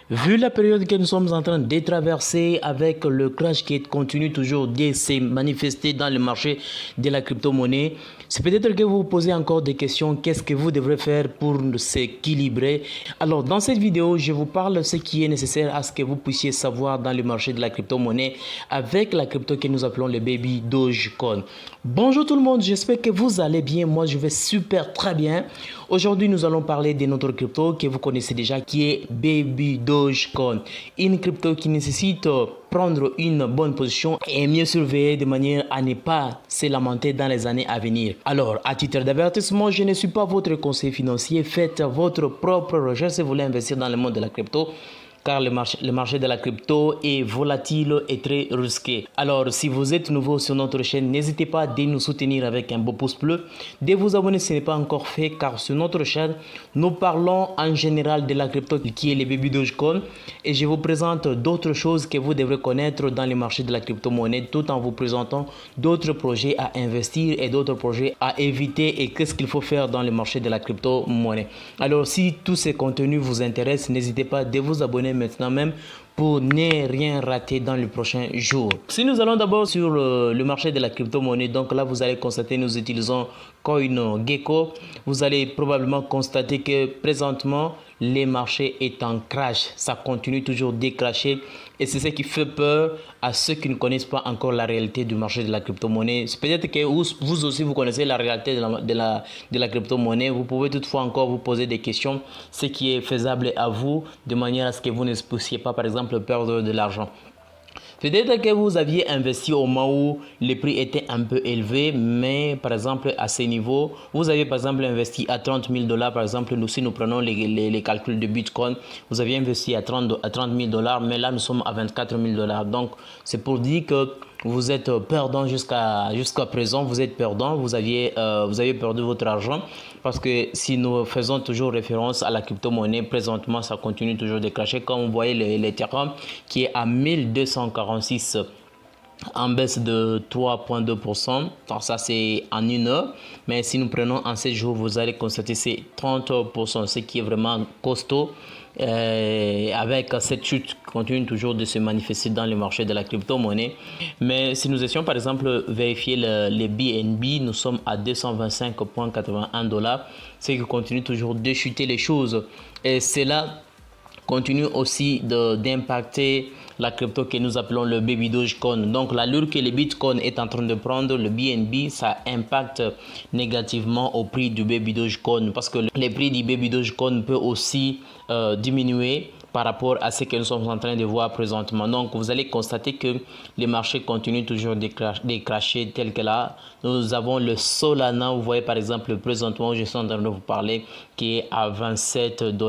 Vu la période que nous sommes en train de traverser avec le crash qui continue toujours de se manifester dans le marché de la crypto-monnaie, c'est peut-être que vous vous posez encore des questions. Qu'est-ce que vous devrez faire pour s'équilibrer? Alors, dans cette vidéo, je vous parle de ce qui est nécessaire à ce que vous puissiez savoir dans le marché de la crypto-monnaie avec la crypto que nous appelons le Baby Dogecoin. Bonjour tout le monde, j'espère que vous allez bien. Moi, je vais super très bien. Aujourd'hui, nous allons parler de notre crypto que vous connaissez déjà qui est Baby Dogecoin. Une crypto qui nécessite prendre une bonne position et mieux surveiller de manière à ne pas se lamenter dans les années à venir. Alors, à titre d'avertissement, je ne suis pas votre conseiller financier. Faites votre propre recherche si vous voulez investir dans le monde de la crypto, car le marché de la crypto est volatile et très risqué. Alors, si vous êtes nouveau sur notre chaîne, n'hésitez pas à nous soutenir avec un beau pouce bleu, de vous abonner si ce n'est pas encore fait, car sur notre chaîne, nous parlons en général de la crypto qui est le Baby Dogecoin, et je vous présente d'autres choses que vous devrez connaître dans le marché de la crypto-monnaie, tout en vous présentant d'autres projets à investir et d'autres projets à éviter et qu'est-ce qu'il faut faire dans le marché de la crypto-monnaie. Alors, si tous ces contenus vous intéressent, n'hésitez pas à vous abonner maintenant même pour ne rien rater dans les prochains jours. Si nous allons d'abord sur le marché de la crypto-monnaie, donc là vous allez constater nous utilisons CoinGecko. Vous allez probablement constater que présentement les marchés est en crash. Ça continue toujours de crasher et c'est ce qui fait peur à ceux qui ne connaissent pas encore la réalité du marché de la crypto-monnaie. Peut-être que vous aussi vous connaissez la réalité de la crypto-monnaie. Vous pouvez toutefois encore vous poser des questions, ce qui est faisable à vous de manière à ce que vous ne puissiez pas par exemple perdre de l'argent. Peut-être que vous aviez investi au moment où les prix étaient un peu élevés, mais par exemple à ces niveaux, vous avez par exemple investi à 30 000 $. Par exemple, si nous prenons les calculs de Bitcoin, vous aviez investi à 30 000 $, mais là nous sommes à 24 000 $. Donc c'est pour dire que vous êtes perdant jusqu'à présent, vous êtes perdant, vous avez perdu votre argent parce que si nous faisons toujours référence à la crypto-monnaie, présentement ça continue toujours de crasher comme vous voyez l'Ethereum qui est à 1246 en baisse de 3,2%. Donc ça c'est en une heure, mais si nous prenons en 7 jours, vous allez constater c'est 30%, ce qui est vraiment costaud. Avec cette chute qui continue toujours de se manifester dans le marché de la crypto-monnaie. Mais si nous essayons par exemple vérifier les BNB, nous sommes à 225,81 $, ce qui continue toujours de chuter les choses. Et cela continue aussi d'impacter la crypto que nous appelons le Baby Dogecoin. Donc l'allure que le Bitcoin est en train de prendre, le BNB, ça impacte négativement au prix du Baby Dogecoin parce que le prix du Baby Dogecoin peut aussi diminuer par rapport à ce que nous sommes en train de voir présentement. Donc vous allez constater que les marchés continuent toujours de crasher tel que là. Nous avons le Solana, vous voyez par exemple présentement je suis en train de vous parler qui est à 27 $.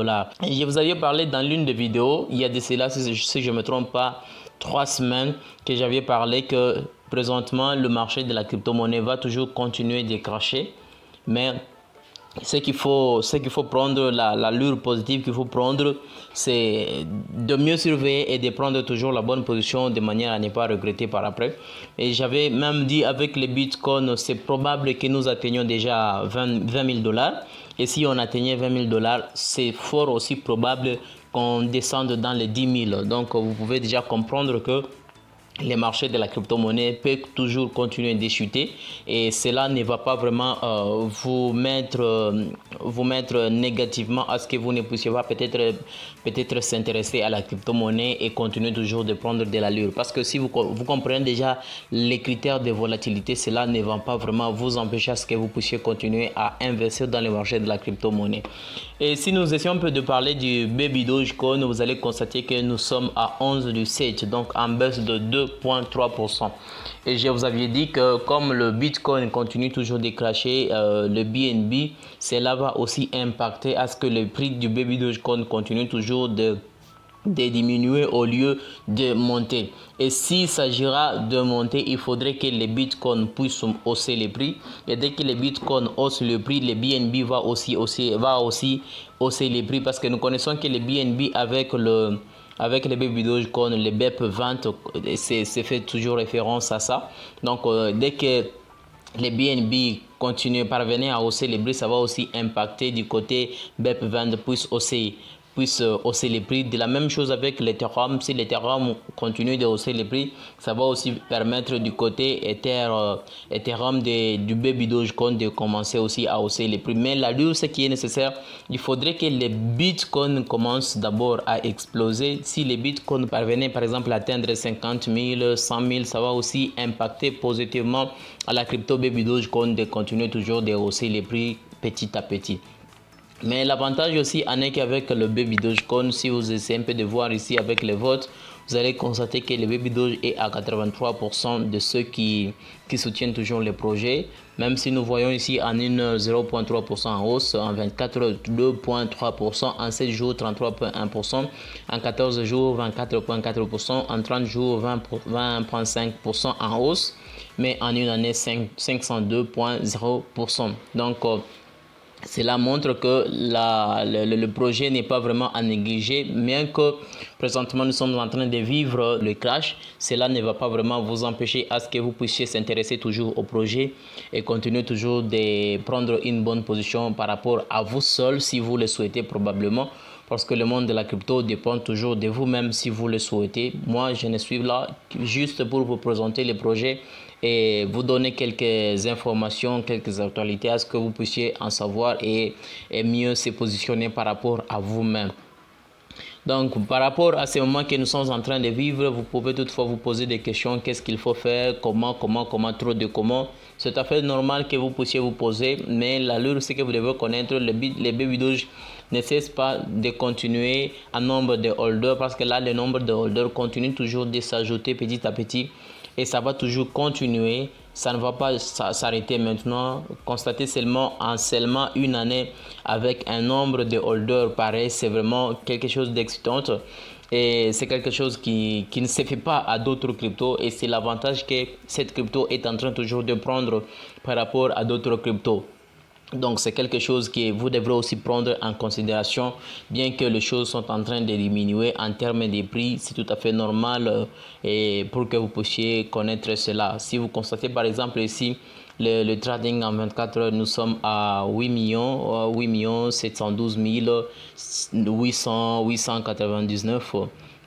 Je vous avais parlé dans l'une des vidéos, il y a de cela, si je ne me trompe pas, 3 semaines que j'avais parlé que présentement le marché de la crypto-monnaie va toujours continuer de crasher. Mais ce qu'il faut prendre, l'allure positive qu'il faut prendre, c'est de mieux surveiller et de prendre toujours la bonne position de manière à ne pas regretter par après. Et j'avais même dit avec les bitcoins, c'est probable que nous atteignions déjà 20 000 $. Et si on atteignait 20 000 $, c'est fort aussi probable qu'on descende dans les 10 000. Donc vous pouvez déjà comprendre que les marchés de la crypto-monnaie peuvent toujours continuer de chuter et cela ne va pas vraiment vous mettre négativement à ce que vous ne puissiez pas peut-être s'intéresser à la crypto-monnaie et continuer toujours de prendre de l'allure. Parce que si vous comprenez déjà les critères de volatilité, cela ne va pas vraiment vous empêcher à ce que vous puissiez continuer à investir dans les marchés de la crypto-monnaie. Et si nous essayons un peu de parler du Baby Dogecoin, vous allez constater que nous sommes à 11 du 7, donc en baisse de 2,3%. Et je vous avais dit que comme le Bitcoin continue toujours de crasher, le BNB, cela va aussi impacter à ce que le prix du Baby Dogecoin continue toujours de diminuer au lieu de monter. Et s'il s'agira de monter, il faudrait que les bitcoins puissent hausser les prix. Et dès que les bitcoins haussent le prix, les BNB va aussi hausser les prix parce que nous connaissons que les BNB avec les Baby Dogecoin, les BEP20, c'est fait toujours référence à ça. Donc dès que les BNB continuent parvenir à hausser les prix, ça va aussi impacter du côté BEP20 puisse hausser puisse hausser les prix. De la même chose avec l'Ethereum. Si l'Ethereum continue de hausser les prix, ça va aussi permettre du côté Ethereum du Baby Dogecoin de commencer aussi à hausser les prix. Mais l'allure, ce qui est nécessaire, il faudrait que les bitcoins commencent d'abord à exploser. Si les bitcoins parvenaient par exemple à atteindre 50 000, 100 000, ça va aussi impacter positivement à la crypto Baby Dogecoin de continuer toujours de hausser les prix petit à petit. Mais l'avantage aussi en est qu'avec le Baby Dogecoin, si vous essayez un peu de voir ici avec les votes, vous allez constater que le Baby Doge est à 83% de ceux qui soutiennent toujours les projets. Même si nous voyons ici en une 0,3% en hausse, en 24 2,3%, en 7 jours 33,1%, en 14 jours 24,4%, en 30 jours 20,5% en hausse, mais en une année 502,0%. Donc, cela montre que le projet n'est pas vraiment à négliger, bien que présentement nous sommes en train de vivre le crash. Cela ne va pas vraiment vous empêcher à ce que vous puissiez s'intéresser toujours au projet et continuer toujours de prendre une bonne position par rapport à vous seul si vous le souhaitez probablement. Parce que le monde de la crypto dépend toujours de vous-même si vous le souhaitez. Moi, je ne suis là juste pour vous présenter les projets et vous donner quelques informations, quelques actualités à ce que vous puissiez en savoir et mieux se positionner par rapport à vous-même. Donc, par rapport à ces moments que nous sommes en train de vivre, vous pouvez toutefois vous poser des questions. Qu'est-ce qu'il faut faire? Comment, trop de comment? C'est tout à fait normal que vous puissiez vous poser, mais l'allure, c'est que vous devez connaître les Baby Doge ne cesse pas de continuer en nombre de holders parce que là, le nombre de holders continue toujours de s'ajouter petit à petit et ça va toujours continuer. Ça ne va pas s'arrêter maintenant. Constater seulement une année avec un nombre de holders pareil, c'est vraiment quelque chose d'excitant. Et c'est quelque chose qui ne se fait pas à d'autres cryptos. Et c'est l'avantage que cette crypto est en train toujours de prendre par rapport à d'autres cryptos. Donc c'est quelque chose que vous devrez aussi prendre en considération, bien que les choses sont en train de diminuer en termes de prix, c'est tout à fait normal et pour que vous puissiez connaître cela. Si vous constatez par exemple ici le trading en 24 heures, nous sommes à 8 712 899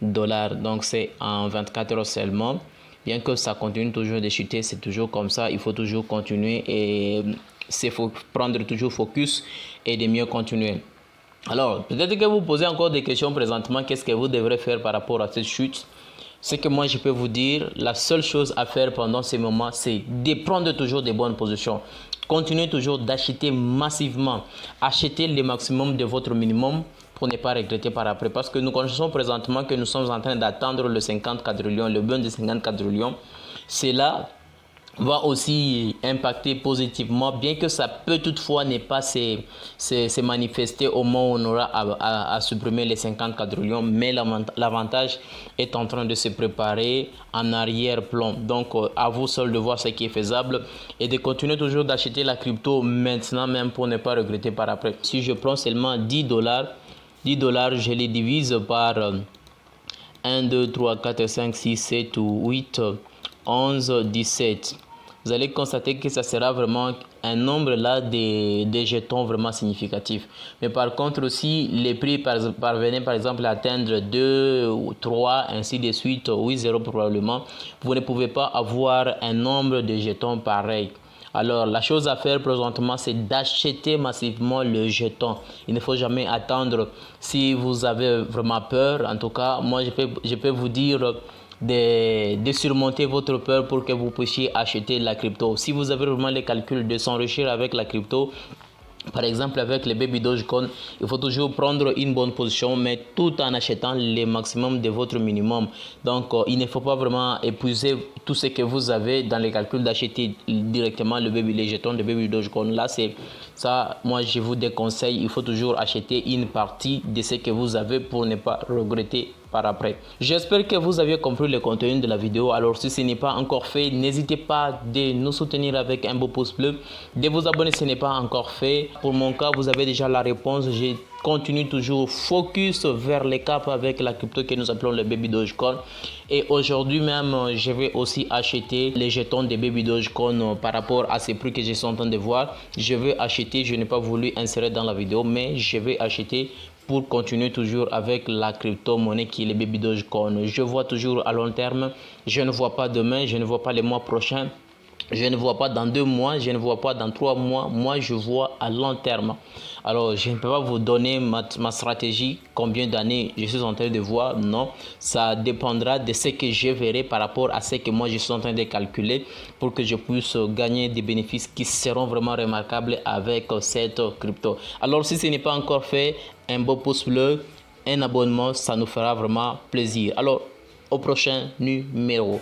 dollars, donc c'est en 24 heures seulement. Bien que ça continue toujours de chuter, c'est toujours comme ça, il faut toujours continuer et c'est faut prendre toujours focus et de mieux continuer. Alors, peut-être que vous posez encore des questions présentement, qu'est-ce que vous devrez faire par rapport à cette chute? Ce que moi je peux vous dire, la seule chose à faire pendant ces moments, c'est de prendre toujours des bonnes positions. Continuez toujours d'acheter massivement. Achetez le maximum de votre minimum pour ne pas regretter par après. Parce que nous connaissons présentement que nous sommes en train d'attendre le 50 quadrillion, le burn de 50 quadrillions. C'est là va aussi impacter positivement, bien que ça peut toutefois ne pas se manifester au moment où on aura à supprimer les 50 quadrillions, mais l'avantage est en train de se préparer en arrière-plan. Donc à vous seul de voir ce qui est faisable et de continuer toujours d'acheter la crypto maintenant même pour ne pas regretter par après. Si je prends seulement 10 dollars, je les divise par 1, 2, 3, 4, 5, 6, 7 ou 8, 11, 17. Vous allez constater que ça sera vraiment un nombre là de jetons vraiment significatifs. Mais par contre aussi, les prix parvenaient par exemple à atteindre 2 ou 3, ainsi de suite, oui 0 probablement. Vous ne pouvez pas avoir un nombre de jetons pareil. Alors, la chose à faire présentement, c'est d'acheter massivement le jeton. Il ne faut jamais attendre si vous avez vraiment peur. En tout cas, moi, je peux vous dire de surmonter votre peur pour que vous puissiez acheter la crypto. Si vous avez vraiment les calculs de s'enrichir avec la crypto, par exemple avec les Baby Dogecoin, il faut toujours prendre une bonne position, mais tout en achetant le maximum de votre minimum. Donc il ne faut pas vraiment épuiser tout ce que vous avez dans les calculs d'acheter directement les jetons de Baby Dogecoin. Là c'est ça, moi je vous déconseille, il faut toujours acheter une partie de ce que vous avez pour ne pas regretter par après. J'espère que vous avez compris le contenu de la vidéo. Alors si ce n'est pas encore fait, n'hésitez pas de nous soutenir avec un beau pouce bleu, de vous abonner si ce n'est pas encore fait. Pour mon cas, vous avez déjà la réponse. Je continue toujours focus vers les caps avec la crypto que nous appelons le Baby Dogecoin. Et aujourd'hui même, je vais aussi acheter les jetons de Baby Dogecoin par rapport à ces prix que je suis en train de voir. Je vais acheter, je n'ai pas voulu insérer dans la vidéo, mais je vais acheter pour continuer toujours avec la crypto-monnaie qui est le baby Dogecoin. Je vois toujours à long terme, je ne vois pas demain, je ne vois pas les mois prochains, je ne vois pas dans 2 mois, je ne vois pas dans 3 mois. Moi, je vois à long terme. Alors, je ne peux pas vous donner ma stratégie, combien d'années je suis en train de voir. Non, ça dépendra de ce que je verrai par rapport à ce que moi, je suis en train de calculer pour que je puisse gagner des bénéfices qui seront vraiment remarquables avec cette crypto. Alors, si ce n'est pas encore fait, un beau pouce bleu, un abonnement, ça nous fera vraiment plaisir. Alors, au prochain numéro.